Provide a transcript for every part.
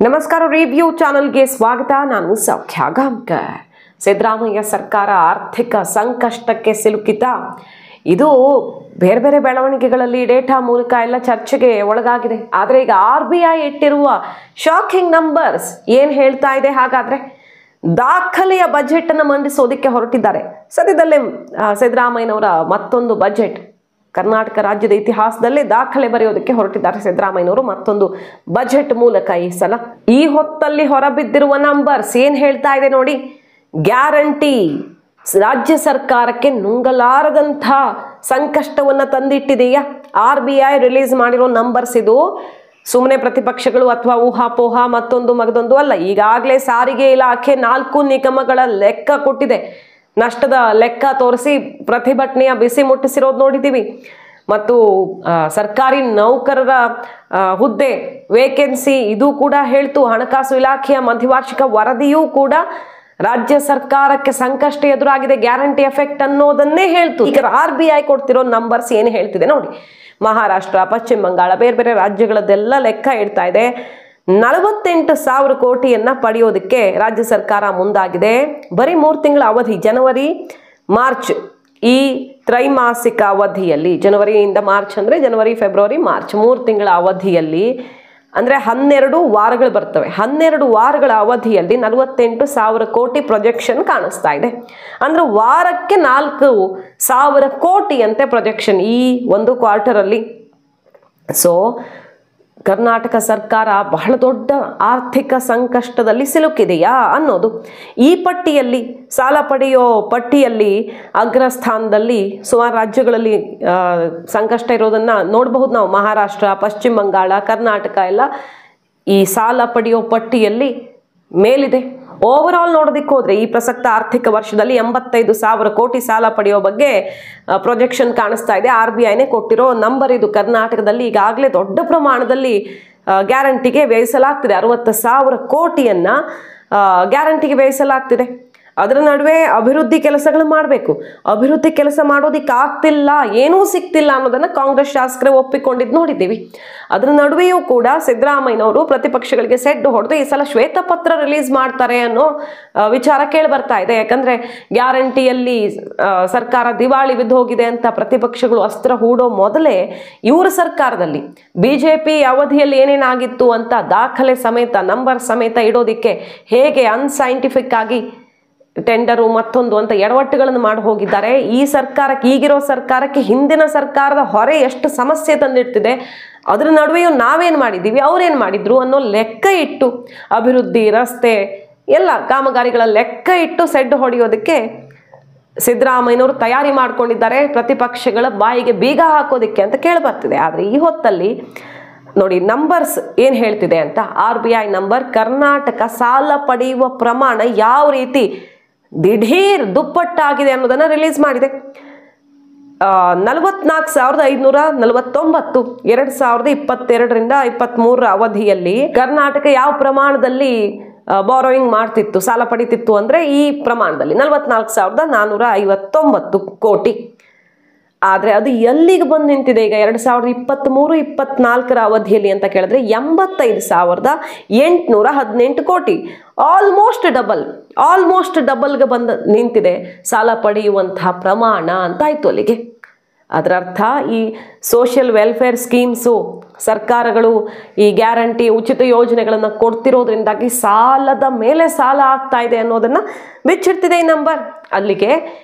ನಮಸ್ಕಾರ ರಿವ್ಯೂ ಚಾನೆಲ್ಗೆ ಸ್ವಾಗತ. ನಾನು ಸೌಖ್ಯ ಗಾಂವ್ಕರ್. ಸಿದ್ದರಾಮಯ್ಯ ಸರ್ಕಾರ ಆರ್ಥಿಕ ಸಂಕಷ್ಟಕ್ಕೆ ಸಿಲುಕಿತ. ಇದು ಬೇರೆ ಬೇರೆ ಬೆಳವಣಿಗೆಗಳಲ್ಲಿ ಡೇಟಾ ಮೂಲಕ ಎಲ್ಲ ಚರ್ಚೆಗೆ ಒಳಗಾಗಿದೆ. ಆದರೆ ಈಗ RBI ಇಟ್ಟಿರುವ ಶಾಕಿಂಗ್ ನಂಬರ್ಸ್ ಏನು ಹೇಳ್ತಾ ಇದೆ? ಹಾಗಾದ್ರೆ ದಾಖಲೆಯ ಬಜೆಟ್ ಅನ್ನು ಮಂಡಿಸೋದಕ್ಕೆ ಹೊರಟಿದ್ದಾರೆ. ಸದ್ಯದಲ್ಲೇ ಸಿದ್ದರಾಮಯ್ಯನವರ ಮತ್ತೊಂದು ಬಜೆಟ್, ಕರ್ನಾಟಕ ರಾಜ್ಯದ ಇತಿಹಾಸದಲ್ಲೇ ದಾಖಲೆ ಬರೆಯೋದಕ್ಕೆ ಹೊರಟಿದ್ದಾರೆ ಸಿದ್ದರಾಮಯ್ಯನವರು ಮತ್ತೊಂದು ಬಜೆಟ್ ಮೂಲಕ. ಈ ಸಲ ಈ ಹೊತ್ತಲ್ಲಿ ಹೊರಬಿದ್ದಿರುವ ನಂಬರ್ಸ್ ಏನ್ ಹೇಳ್ತಾ ಇದೆ ನೋಡಿ. ಗ್ಯಾರಂಟಿ ರಾಜ್ಯ ಸರ್ಕಾರಕ್ಕೆ ನುಂಗಲಾರದಂಥ ಸಂಕಷ್ಟವನ್ನ ತಂದಿಟ್ಟಿದೆಯಾ? RBI ರಿಲೀಸ್ ಮಾಡಿರೋ ನಂಬರ್ಸ್ ಇದು. ಸುಮ್ಮನೆ ಪ್ರತಿಪಕ್ಷಗಳು ಅಥವಾ ಊಹಾಪೋಹ ಮತ್ತೊಂದು ಮಗದೊಂದು ಅಲ್ಲ. ಈಗಾಗಲೇ ಸಾರಿಗೆ ಇಲಾಖೆ 4 ನಿಗಮಗಳ ಲೆಕ್ಕ ಕೊಟ್ಟಿದೆ. ನಷ್ಟದ ಲೆಕ್ಕ ತೋರಿಸಿ ಪ್ರತಿಭಟನೆಯ ಬಿಸಿ ಮುಟ್ಟಿಸಿರೋದು ನೋಡಿದ್ದೀವಿ. ಮತ್ತು ಸರ್ಕಾರಿ ನೌಕರರ ಹುದ್ದೆ ವೇಕೆನ್ಸಿ ಇದು ಕೂಡ ಹೇಳ್ತು. ಹಣಕಾಸು ಇಲಾಖೆಯ ಮಧ್ಯವಾರ್ಷಿಕ ವರದಿಯೂ ಕೂಡ ರಾಜ್ಯ ಸರ್ಕಾರಕ್ಕೆ ಸಂಕಷ್ಟ ಎದುರಾಗಿದೆ, ಗ್ಯಾರಂಟಿ ಎಫೆಕ್ಟ್ ಅನ್ನೋದನ್ನೇ ಹೇಳ್ತು. ಈಗ RBI ಕೊಡ್ತಿರೋ ನಂಬರ್ಸ್ ಏನು ಹೇಳ್ತಿದೆ ನೋಡಿ. ಮಹಾರಾಷ್ಟ್ರ, ಪಶ್ಚಿಮ ಬಂಗಾಳ, ಬೇರೆ ಬೇರೆ ರಾಜ್ಯಗಳದ್ದೆಲ್ಲ ಲೆಕ್ಕ ಇಡ್ತಾ ಇದೆ. 48,000 ಕೋಟಿಯನ್ನ ಪಡೆಯೋದಕ್ಕೆ ರಾಜ್ಯ ಸರ್ಕಾರ ಮುಂದಾಗಿದೆ. ಬರೀ 3 ತಿಂಗಳ ಅವಧಿ, ಜನವರಿ ಮಾರ್ಚ್, ಈ ತ್ರೈಮಾಸಿಕ ಅವಧಿಯಲ್ಲಿ, ಜನವರಿಯಿಂದ ಮಾರ್ಚ್ ಅಂದ್ರೆ ಜನವರಿ ಫೆಬ್ರವರಿ ಮಾರ್ಚ್ 3 ತಿಂಗಳ ಅವಧಿಯಲ್ಲಿ ಅಂದ್ರೆ 12 ವಾರಗಳು ಬರ್ತವೆ. 12 ವಾರಗಳ ಅವಧಿಯಲ್ಲಿ 48,000 ಕೋಟಿ ಪ್ರೊಜೆಕ್ಷನ್ ಕಾಣಿಸ್ತಾ ಇದೆ. ಅಂದ್ರೆ ವಾರಕ್ಕೆ 4,000 ಕೋಟಿ ಅಂತೆ ಪ್ರೊಜೆಕ್ಷನ್ ಈ ಒಂದು ಕ್ವಾರ್ಟರ್ ಅಲ್ಲಿ. ಸೊ ಕರ್ನಾಟಕ ಸರ್ಕಾರ ಬಹಳ ದೊಡ್ಡ ಆರ್ಥಿಕ ಸಂಕಷ್ಟದಲ್ಲಿ ಸಿಲುಕಿದೆಯಾ ಅನ್ನೋದು. ಈ ಪಟ್ಟಿಯಲ್ಲಿ, ಸಾಲ ಪಡೆಯೋ ಪಟ್ಟಿಯಲ್ಲಿ ಅಗ್ರಸ್ಥಾನದಲ್ಲಿ ಸುಮಾರು ರಾಜ್ಯಗಳಲ್ಲಿ ಸಂಕಷ್ಟ ಇರೋದನ್ನ ನೋಡಬಹುದು ನಾವು. ಮಹಾರಾಷ್ಟ್ರ, ಪಶ್ಚಿಮ ಬಂಗಾಳ, ಕರ್ನಾಟಕ ಎಲ್ಲ ಈ ಸಾಲ ಪಡೆಯೋ ಪಟ್ಟಿಯಲ್ಲಿ ಮೇಲಿದೆ. ಓವರ್ ಆಲ್ ನೋಡೋದಕ್ಕೆ ಹೋದ್ರೆ ಈ ಪ್ರಸಕ್ತ ಆರ್ಥಿಕ ವರ್ಷದಲ್ಲಿ 85,000 ಕೋಟಿ ಸಾಲ ಪಡೆಯೋ ಬಗ್ಗೆ ಪ್ರೊಜೆಕ್ಷನ್ ಕಾಣಿಸ್ತಾ ಇದೆ. RBIನೇ ಕೊಟ್ಟಿರೋ ನಂಬರ್ ಇದು. ಕರ್ನಾಟಕದಲ್ಲಿ ಈಗಾಗಲೇ ದೊಡ್ಡ ಪ್ರಮಾಣದಲ್ಲಿ ಗ್ಯಾರಂಟಿಗೆ ವ್ಯಯಿಸಲಾಗ್ತಿದೆ. 60,000 ಕೋಟಿಯನ್ನ ಗ್ಯಾರಂಟಿಗೆ ವ್ಯಯಿಸಲಾಗ್ತಿದೆ. ಅದರ ನಡುವೆ ಅಭಿವೃದ್ಧಿ ಕೆಲಸಗಳು ಮಾಡಬೇಕು. ಅಭಿವೃದ್ಧಿ ಕೆಲಸ ಮಾಡೋದಿಕ್ಕೆ ಆಗ್ತಿಲ್ಲ, ಏನೂ ಸಿಗ್ತಿಲ್ಲ ಅನ್ನೋದನ್ನ ಕಾಂಗ್ರೆಸ್ ಶಾಸಕರೇ ಒಪ್ಪಿಕೊಂಡಿದ್ದು ನೋಡಿದ್ದೀವಿ. ಅದರ ನಡುವೆಯೂ ಕೂಡ ಸಿದ್ದರಾಮಯ್ಯನವರು ಪ್ರತಿಪಕ್ಷಗಳಿಗೆ ಸೆಡ್ಡು ಹೊಡೆದು ಈ ಸಲ ಶ್ವೇತಪತ್ರ ರಿಲೀಸ್ ಮಾಡ್ತಾರೆ ಅನ್ನೋ ವಿಚಾರ ಕೇಳಿ ಬರ್ತಾ ಇದೆ. ಯಾಕಂದ್ರೆ ಗ್ಯಾರಂಟಿಯಲ್ಲಿ ಸರ್ಕಾರ ದಿವಾಳಿ ಬಿದ್ದು ಹೋಗಿದೆ ಅಂತ ಪ್ರತಿಪಕ್ಷಗಳು ಅಸ್ತ್ರ ಹೂಡೋ ಮೊದಲೇ ಇವರ ಸರ್ಕಾರದಲ್ಲಿ BJP ಅವಧಿಯಲ್ಲಿ ಏನೇನಾಗಿತ್ತು ಅಂತ ದಾಖಲೆ ಸಮೇತ, ನಂಬರ್ ಸಮೇತ ಇಡೋದಿಕ್ಕೆ ಹೇಗೆ ಅನ್ಸೈಂಟಿಫಿಕ್ ಆಗಿ ಟೆಂಡರು ಮತ್ತೊಂದು ಅಂತ ಎಡವಟ್ಟುಗಳನ್ನು ಮಾಡಿ ಹೋಗಿದ್ದಾರೆ. ಈ ಸರ್ಕಾರಕ್ಕೆ, ಈಗಿರೋ ಸರ್ಕಾರಕ್ಕೆ ಹಿಂದಿನ ಸರ್ಕಾರದ ಹೊರೆ ಎಷ್ಟು ಸಮಸ್ಯೆ ತಂದಿಡ್ತಿದೆ. ಅದ್ರ ನಡುವೆಯೂ ನಾವೇನು ಮಾಡಿದ್ದೀವಿ, ಅವ್ರೇನು ಮಾಡಿದ್ರು ಅನ್ನೋ ಲೆಕ್ಕ ಇಟ್ಟು, ಅಭಿವೃದ್ಧಿ, ರಸ್ತೆ ಎಲ್ಲ ಕಾಮಗಾರಿಗಳ ಲೆಕ್ಕ ಇಟ್ಟು ಸೆಡ್ಡು ಹೊಡೆಯೋದಕ್ಕೆ ಸಿದ್ದರಾಮಯ್ಯನವರು ತಯಾರಿ ಮಾಡ್ಕೊಂಡಿದ್ದಾರೆ. ಪ್ರತಿಪಕ್ಷಗಳ ಬಾಯಿಗೆ ಬೀಗ ಹಾಕೋದಿಕ್ಕೆ ಅಂತ ಕೇಳಿಬರ್ತಿದೆ. ಆದರೆ ಈ ಹೊತ್ತಲ್ಲಿ ನೋಡಿ ನಂಬರ್ಸ್ ಏನು ಹೇಳ್ತಿದೆ ಅಂತ. RBI ನಂಬರ್, ಕರ್ನಾಟಕ ಸಾಲ ಪಡೆಯುವ ಪ್ರಮಾಣ ಯಾವ ರೀತಿ ದಿಢೀರ್ ದುಪ್ಪಟ್ಟಾಗಿದೆ ಅನ್ನೋದನ್ನ ರಿಲೀಸ್ ಮಾಡಿದೆ. 44,549 2022ರಿಂದ 23 ಅವಧಿಯಲ್ಲಿ ಕರ್ನಾಟಕ ಯಾವ ಪ್ರಮಾಣದಲ್ಲಿ ಬಾರೋಯಿಂಗ್ ಮಾಡ್ತಿತ್ತು, ಸಾಲ ಪಡಿತಿತ್ತು ಅಂದ್ರೆ ಈ ಪ್ರಮಾಣದಲ್ಲಿ 44,459 ಕೋಟಿ. ಆದರೆ ಅದು ಎಲ್ಲಿಗೆ ಬಂದು ನಿಂತಿದೆ ಈಗ 2023-24 ಅವಧಿಯಲ್ಲಿ ಅಂತ ಕೇಳಿದ್ರೆ 85,818 ಕೋಟಿ. ಆಲ್ಮೋಸ್ಟ್ ಡಬಲ್ಗೆ ಬಂದು ನಿಂತಿದೆ ಸಾಲ ಪಡೆಯುವಂತಹ ಪ್ರಮಾಣ ಅಂತ ಆಯ್ತು ಅಲ್ಲಿಗೆ. ಅದರ ಅರ್ಥ ಈ ಸೋಷಿಯಲ್ ವೆಲ್ಫೇರ್ ಸ್ಕೀಮ್ಸು, ಸರ್ಕಾರಗಳು ಈ ಗ್ಯಾರಂಟಿ ಉಚಿತ ಯೋಜನೆಗಳನ್ನು ಕೊಡ್ತಿರೋದ್ರಿಂದಾಗಿ ಸಾಲದ ಮೇಲೆ ಸಾಲ ಆಗ್ತಾ ಇದೆ ಅನ್ನೋದನ್ನ ಬಿಚ್ಚಿಡ್ತಿದೆ ಈ ನಂಬರ್. ಅಲ್ಲಿಗೆ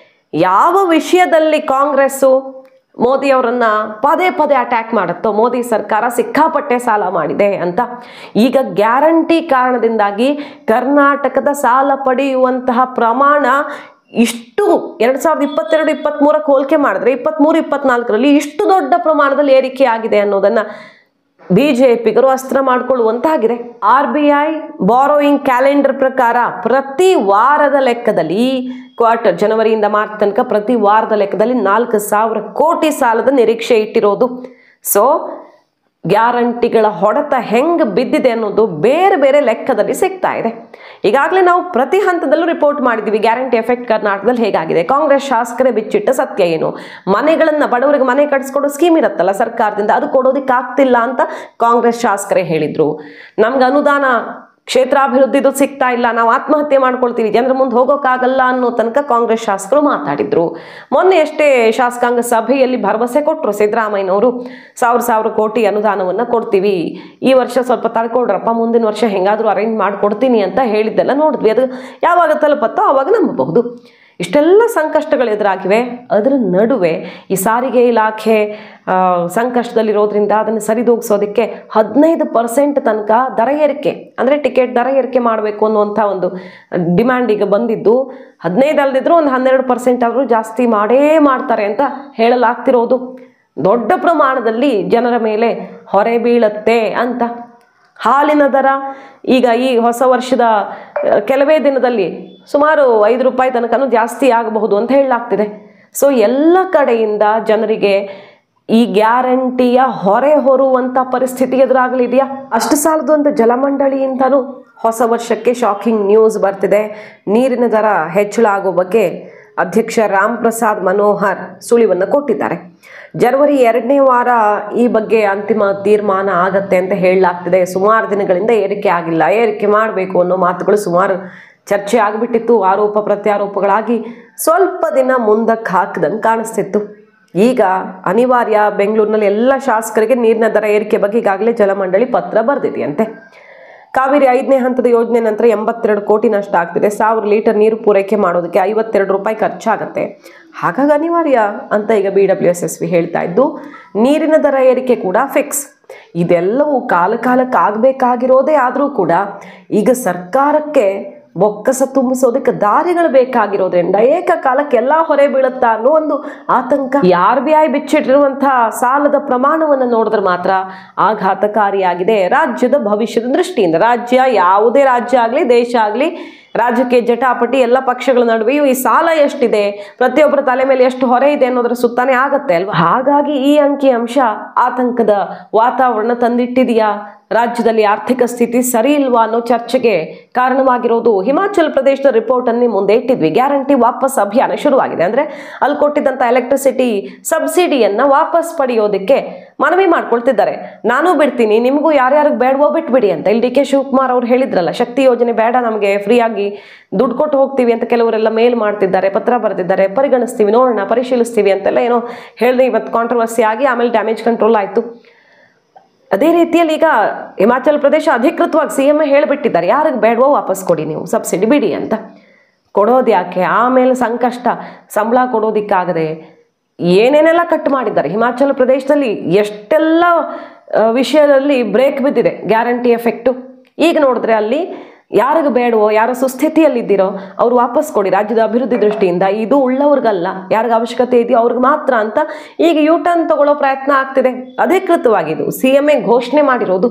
ಯಾವ ವಿಷಯದಲ್ಲಿ ಕಾಂಗ್ರೆಸ್ಸು ಮೋದಿ ಅವರನ್ನ ಪದೇ ಪದೇ ಅಟ್ಯಾಕ್ ಮಾಡುತ್ತೋ, ಮೋದಿ ಸರ್ಕಾರ ಸಿಕ್ಕಾಪಟ್ಟೆ ಸಾಲ ಮಾಡಿದೆ ಅಂತ, ಈಗ ಗ್ಯಾರಂಟಿ ಕಾರಣದಿಂದಾಗಿ ಕರ್ನಾಟಕದ ಸಾಲ ಪಡೆಯುವಂತಹ ಪ್ರಮಾಣ ಇಷ್ಟು 2022-23 ಹೋಲಿಕೆ ಮಾಡಿದ್ರೆ 23-24ರಲ್ಲಿ ಇಷ್ಟು ದೊಡ್ಡ ಪ್ರಮಾಣದಲ್ಲಿ ಏರಿಕೆ ಆಗಿದೆ ಅನ್ನೋದನ್ನ BJPಗರು ಅಸ್ತ್ರ ಮಾಡಿಕೊಳ್ಳುವಂತಾಗಿದೆ. RBI ಬಾರೋಯಿಂಗ್ ಕ್ಯಾಲೆಂಡರ್ ಪ್ರಕಾರ ಪ್ರತಿ ವಾರದ ಲೆಕ್ಕದಲ್ಲಿ, ಈ ಕ್ವಾರ್ಟರ್ ಜನವರಿಯಿಂದ ಮಾರ್ಚ್ ತನಕ ಪ್ರತಿ ವಾರದ ಲೆಕ್ಕದಲ್ಲಿ 4,000 ಕೋಟಿ ಸಾಲದ ನಿರೀಕ್ಷೆ ಇಟ್ಟಿರೋದು. ಸೊ ಗ್ಯಾರಂಟಿಗಳ ಹೊಡೆತ ಹೆಂಗೆ ಬಿದ್ದಿದೆ ಅನ್ನೋದು ಬೇರೆ ಬೇರೆ ಲೆಕ್ಕದಲ್ಲಿ ಸಿಗ್ತಾ ಇದೆ. ಈಗಾಗಲೇ ನಾವು ಪ್ರತಿ ಹಂತದಲ್ಲೂ ರಿಪೋರ್ಟ್ ಮಾಡಿದ್ದೀವಿ ಗ್ಯಾರಂಟಿ ಎಫೆಕ್ಟ್ ಕರ್ನಾಟಕದಲ್ಲಿ ಹೇಗಾಗಿದೆ. ಕಾಂಗ್ರೆಸ್ ಶಾಸಕರೇ ಬಿಚ್ಚಿಟ್ಟ ಸತ್ಯ ಏನು, ಮನೆಗಳನ್ನ ಬಡವರಿಗೆ ಮನೆ ಕಟ್ಸ್ಕೊಡೋ ಸ್ಕೀಮ್ ಇರುತ್ತಲ್ಲ ಸರ್ಕಾರದಿಂದ, ಅದು ಕೊಡೋದಕ್ಕೆ ಆಗ್ತಿಲ್ಲ ಅಂತ ಕಾಂಗ್ರೆಸ್ ಶಾಸಕರೇ ಹೇಳಿದ್ರು. ನಮ್ಗೆ ಅನುದಾನ ಕ್ಷೇತ್ರಾಭಿವೃದ್ಧಿದು ಸಿಗ್ತಾ ಇಲ್ಲ, ನಾವು ಆತ್ಮಹತ್ಯೆ ಮಾಡ್ಕೊಳ್ತೀವಿ, ಜನರ ಮುಂದೆ ಹೋಗೋಕ್ಕಾಗಲ್ಲ ಅನ್ನೋ ತನಕ ಕಾಂಗ್ರೆಸ್ ಶಾಸಕರು ಮಾತಾಡಿದ್ರು. ಮೊನ್ನೆ ಅಷ್ಟೇ ಶಾಸಕಾಂಗ ಸಭೆಯಲ್ಲಿ ಭರವಸೆ ಕೊಟ್ಟರು ಸಿದ್ದರಾಮಯ್ಯನವರು, 1000 ಕೋಟಿ ಅನುದಾನವನ್ನು ಕೊಡ್ತೀವಿ, ಈ ವರ್ಷ ಸ್ವಲ್ಪ ತಡ್ಕೊಳ್ರಪ್ಪ, ಮುಂದಿನ ವರ್ಷ ಹೆಂಗಾದರೂ ಅರೇಂಜ್ ಮಾಡಿಕೊಡ್ತೀನಿ ಅಂತ ಹೇಳಿದ್ದೆಲ್ಲ ನೋಡಿದ್ವಿ. ಅದು ಯಾವಾಗ ತಲುಪತ್ತೋ ಆವಾಗ ನಂಬಬಹುದು. ಇಷ್ಟೆಲ್ಲ ಸಂಕಷ್ಟಗಳು ಎದುರಾಗಿವೆ. ಅದರ ನಡುವೆ ಈ ಸಾರಿಗೆ ಇಲಾಖೆ ಸಂಕಷ್ಟದಲ್ಲಿರೋದ್ರಿಂದ ಅದನ್ನು ಸರಿದೂಗಿಸೋದಕ್ಕೆ 15% ತನಕ ದರ ಏರಿಕೆ, ಅಂದರೆ ಟಿಕೆಟ್ ದರ ಏರಿಕೆ ಮಾಡಬೇಕು ಅನ್ನುವಂಥ ಒಂದು ಡಿಮ್ಯಾಂಡ್ ಈಗ ಬಂದಿದ್ದು. 15 ಅಲ್ಲದಿದ್ರೂ ಒಂದು 12% ಆದರೂ ಜಾಸ್ತಿ ಮಾಡೇ ಮಾಡ್ತಾರೆ ಅಂತ ಹೇಳಲಾಗ್ತಿರೋದು. ದೊಡ್ಡ ಪ್ರಮಾಣದಲ್ಲಿ ಜನರ ಮೇಲೆ ಹೊರೆ ಬೀಳತ್ತೆ ಅಂತ. ಹಾಲಿನ ದರ ಈಗ ಈ ಹೊಸ ವರ್ಷದ ಕೆಲವೇ ದಿನದಲ್ಲಿ ಸುಮಾರು 5 ರೂಪಾಯಿ ತನಕನೂ ಜಾಸ್ತಿ ಆಗಬಹುದು ಅಂತ ಹೇಳಲಾಗ್ತಿದೆ. ಸೊ ಎಲ್ಲ ಕಡೆಯಿಂದ ಜನರಿಗೆ ಈ ಗ್ಯಾರಂಟಿಯ ಹೊರೆ ಹೊರುವಂಥ ಪರಿಸ್ಥಿತಿ ಎದುರಾಗಲಿದೆಯಾ? ಅಷ್ಟು ಸಾಲದು ಅಂತ ಜಲಮಂಡಳಿಯಿಂದಲೂ ಹೊಸ ವರ್ಷಕ್ಕೆ ಶಾಕಿಂಗ್ ನ್ಯೂಸ್ ಬರ್ತಿದೆ. ನೀರಿನ ದರ ಹೆಚ್ಚಳ ಆಗೋ ಬಗ್ಗೆ ಅಧ್ಯಕ್ಷ ರಾಮ್ ಪ್ರಸಾದ್ ಮನೋಹರ್ ಸುಳಿವನ್ನು ಕೊಟ್ಟಿದ್ದಾರೆ. ಜನವರಿ 2ನೇ ವಾರ ಈ ಬಗ್ಗೆ ಅಂತಿಮ ತೀರ್ಮಾನ ಆಗತ್ತೆ ಅಂತ ಹೇಳಲಾಗ್ತಿದೆ. ಸುಮಾರು ದಿನಗಳಿಂದ ಏರಿಕೆ ಆಗಿಲ್ಲ, ಏರಿಕೆ ಮಾಡಬೇಕು ಅನ್ನೋ ಮಾತುಗಳು ಸುಮಾರು ಚರ್ಚೆ ಆಗಿಬಿಟ್ಟಿತ್ತು. ಆರೋಪ ಪ್ರತ್ಯಾರೋಪಗಳಾಗಿ ಸ್ವಲ್ಪ ದಿನ ಮುಂದಕ್ಕೆ ಹಾಕಿದಂಗೆ ಕಾಣಿಸ್ತಿತ್ತು. ಈಗ ಅನಿವಾರ್ಯ, ಬೆಂಗಳೂರಿನಲ್ಲಿ ಎಲ್ಲ ಶಾಸಕರಿಗೆ ನೀರಿನ ದರ ಏರಿಕೆ ಬಗ್ಗೆ ಈಗಾಗಲೇ ಜಲಮಂಡಳಿ ಪತ್ರ ಬರೆದಿದೆಯಂತೆ. ಕಾವೇರಿ 5ನೇ ಹಂತದ ಯೋಜನೆ ನಂತರ 82 ಕೋಟಿ ನಷ್ಟ ಆಗ್ತಿದೆ. 1000 ಲೀಟರ್ ನೀರು ಪೂರೈಕೆ ಮಾಡೋದಕ್ಕೆ 52 ರೂಪಾಯಿ ಖರ್ಚಾಗತ್ತೆ. ಹಾಗಾಗಿ ಅನಿವಾರ್ಯ ಅಂತ ಈಗ BWSSB ಹೇಳ್ತಾ ಇದ್ದು, ನೀರಿನ ದರ ಏರಿಕೆ ಕೂಡ ಫಿಕ್ಸ್. ಇದೆಲ್ಲವೂ ಕಾಲಕ್ಕೆ ಆಗಬೇಕಾಗಿರೋದೇ ಆದರೂ ಕೂಡ ಈಗ ಸರ್ಕಾರಕ್ಕೆ ಬೊಕ್ಕಸ ತುಂಬಿಸೋದಕ್ಕೆ ದಾರಿಗಳು ಬೇಕಾಗಿರೋದ್ರಿಂದ ಏಕಕಾಲಕ್ಕೆ ಎಲ್ಲ ಹೊರೆ ಬೀಳುತ್ತಾ ಅನ್ನೋ ಒಂದು ಆತಂಕ. RBI ಬಿಚ್ಚಿಟ್ಟಿರುವಂತಹ ಸಾಲದ ಪ್ರಮಾಣವನ್ನು ನೋಡಿದ್ರೆ ಮಾತ್ರ ಆಘಾತಕಾರಿಯಾಗಿದೆ ರಾಜ್ಯದ ಭವಿಷ್ಯದ ದೃಷ್ಟಿಯಿಂದ. ರಾಜ್ಯ, ಯಾವುದೇ ರಾಜ್ಯ ಆಗಲಿ ದೇಶ ಆಗಲಿ, ರಾಜ್ಯಕ್ಕೆ ಜಟಾಪಟಿ ಎಲ್ಲ ಪಕ್ಷಗಳ ನಡುವೆಯೂ ಈ ಸಾಲ ಎಷ್ಟಿದೆ, ಪ್ರತಿಯೊಬ್ಬರ ತಲೆ ಮೇಲೆ ಎಷ್ಟು ಹೊರೆ ಇದೆ ಅನ್ನೋದರ ಸುತ್ತಾನೆ ಆಗತ್ತೆ ಅಲ್ವಾ. ಹಾಗಾಗಿ ಈ ಅಂಕಿಅಂಶ ಆತಂಕದ ವಾತಾವರಣ ತಂದಿಟ್ಟಿದೆಯಾ, ರಾಜ್ಯದಲ್ಲಿ ಆರ್ಥಿಕ ಸ್ಥಿತಿ ಸರಿ ಇಲ್ವಾ ಅನ್ನೋ ಚರ್ಚೆಗೆ ಕಾರಣವಾಗಿರೋದು. ಹಿಮಾಚಲ ಪ್ರದೇಶದ ರಿಪೋರ್ಟ್ ಅನ್ನಿ ಮುಂದೆ ಇಟ್ಟಿದ್ವಿ. ಗ್ಯಾರಂಟಿ ವಾಪಸ್ ಅಭಿಯಾನ ಶುರುವಾಗಿದೆ. ಅಂದ್ರೆ ಅಲ್ಲಿ ಕೊಟ್ಟಿದ್ದಂಥ ಎಲೆಕ್ಟ್ರಿಸಿಟಿ ಸಬ್ಸಿಡಿಯನ್ನ ವಾಪಸ್ ಪಡೆಯೋದಕ್ಕೆ ಮನವಿ ಮಾಡ್ಕೊಳ್ತಿದ್ದಾರೆ. ನಾನು ಬಿಡ್ತೀನಿ, ನಿಮಗೂ ಯಾರ್ಯಾರಿಗೆ ಬೇಡವೋ ಬಿಟ್ಬಿಡಿ ಅಂತ. ಇಲ್ಲಿ DK ಶಿವಕುಮಾರ್ ಅವ್ರು ಹೇಳಿದ್ರಲ್ಲ, ಶಕ್ತಿ ಯೋಜನೆ ಬೇಡ ನಮಗೆ, ಫ್ರೀಯಾಗಿ ದುಡ್ಡು ಕೊಟ್ಟು ಹೋಗ್ತೀವಿ ಅಂತ ಕೆಲವರೆಲ್ಲ ಮೇಲ್ ಮಾಡ್ತಿದ್ದಾರೆ, ಪತ್ರ ಬರೆದಿದ್ದಾರೆ, ಪರಿಗಣಿಸ್ತೀವಿ, ನೋಡೋಣ, ಪರಿಶೀಲಿಸ್ತೀವಿ ಅಂತೆಲ್ಲ ಏನೋ ಹೇಳಿದೆ. ಇವತ್ತು ಕಾಂಟ್ರವರ್ಸಿ ಆಗಿ ಆಮೇಲೆ ಡ್ಯಾಮೇಜ್ ಕಂಟ್ರೋಲ್ ಆಯಿತು. ಅದೇ ರೀತಿಯಲ್ಲಿ ಈಗ ಹಿಮಾಚಲ ಪ್ರದೇಶ ಅಧಿಕೃತವಾಗಿ CM ಹೇಳಿಬಿಟ್ಟಿದ್ದಾರೆ, ಯಾರಿಗೆ ಬೇಡವೋ ವಾಪಸ್ ಕೊಡಿ, ನೀವು ಸಬ್ಸಿಡಿ ಬಿಡಿ ಅಂತ. ಕೊಡೋದು ಯಾಕೆ? ಆಮೇಲೆ ಸಂಕಷ್ಟ, ಸಂಬಳ ಕೊಡೋದಿಕ್ಕಾಗದೆ ಏನೇನೆಲ್ಲ ಕಟ್ ಮಾಡಿದ್ದಾರೆ. ಹಿಮಾಚಲ ಪ್ರದೇಶದಲ್ಲಿ ಎಷ್ಟೆಲ್ಲ ವಿಷಯದಲ್ಲಿ ಬ್ರೇಕ್ ಬಿದ್ದಿದೆ ಗ್ಯಾರಂಟಿ ಎಫೆಕ್ಟು. ಈಗ ನೋಡಿದ್ರೆ ಅಲ್ಲಿ ಯಾರಿಗೆ ಬೇಡವೋ, ಯಾರ ಸುಸ್ಥಿತಿಯಲ್ಲಿದ್ದೀರೋ ಅವ್ರು ವಾಪಸ್ ಕೊಡಿ ರಾಜ್ಯದ ಅಭಿವೃದ್ಧಿ ದೃಷ್ಟಿಯಿಂದ, ಇದು ಉಳ್ಳವ್ರಿಗಲ್ಲ, ಯಾರಿಗೆ ಅವಶ್ಯಕತೆ ಇದೆಯೋ ಅವ್ರಿಗೆ ಮಾತ್ರ ಅಂತ ಈಗ ಯೂಟರ್ನ್ ತಗೊಳ್ಳೋ ಪ್ರಯತ್ನ ಆಗ್ತಿದೆ. ಅಧಿಕೃತವಾಗಿದ್ದು CM ಘೋಷಣೆ ಮಾಡಿರೋದು.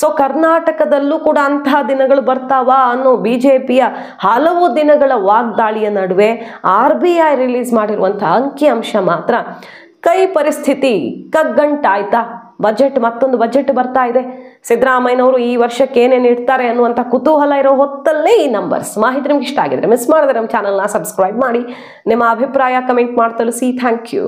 ಸೊ ಕರ್ನಾಟಕದಲ್ಲೂ ಕೂಡ ಅಂತಹ ದಿನಗಳು ಬರ್ತಾವ ಅನ್ನೋ BJPಯ ಹಲವು ದಿನಗಳ ವಾಗ್ದಾಳಿಯ ನಡುವೆ RBI ರಿಲೀಸ್ ಮಾಡಿರುವಂತಹ ಅಂಕಿಅಂಶ ಮಾತ್ರ ಕೈ ಪರಿಸ್ಥಿತಿ ಕಗ್ಗಂಟಾಯ್ತಾ. ಮತ್ತೊಂದು ಬಜೆಟ್ ಬರ್ತಾ ಇದೆ. ಸಿದ್ದರಾಮಯ್ಯನವರು ಈ ವರ್ಷಕ್ಕೆ ಏನೇನು ಇಡ್ತಾರೆ ಅನ್ನುವಂಥ ಕುತೂಹಲ ಇರೋ ಹೊತ್ತಲ್ಲೇ ಈ ನಂಬರ್ಸ್. ಮಾಹಿತಿ ನಿಮ್ಗೆ ಇಷ್ಟ ಆಗಿದ್ರೆ ಮಿಸ್ ಮಾಡಿದ್ರೆ ನಮ್ಮ ಚಾನಲ್ನ ಸಬ್ಸ್ಕ್ರೈಬ್ ಮಾಡಿ, ನಿಮ್ಮ ಅಭಿಪ್ರಾಯ ಕಮೆಂಟ್ ಮಾಡಿ ತಿಳಿಸಿ. Thank you.